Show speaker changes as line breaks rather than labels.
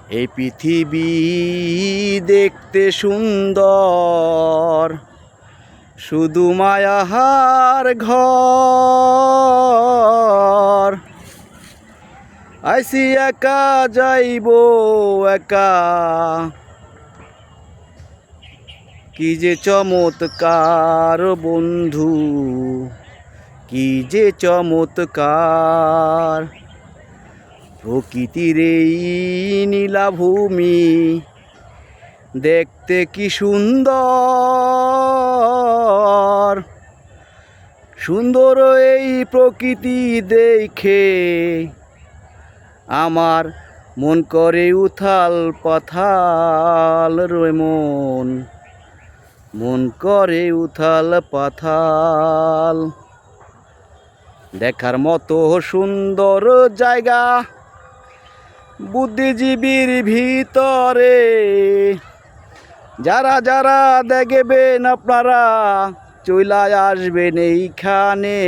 এই পৃথিবী দেখতে সুন্দর, শুধু মায়াহার ঘর। আইসি একা যাইব একা, কি যে চমৎকার বন্ধু, কি যে চমৎকার। প্রকৃতির এই নীলাভূমি দেখতে কি সুন্দর, সুন্দর এই প্রকৃতি দেখে আমার মন করে উথাল পাথাল রে মন করে উথাল পাথাল। দেখার মতো সুন্দর জায়গা বুদ্ধিজীবীর ভিতরে, যারা যারা দেখবেন আপনারা চইলা আসবেন এইখানে।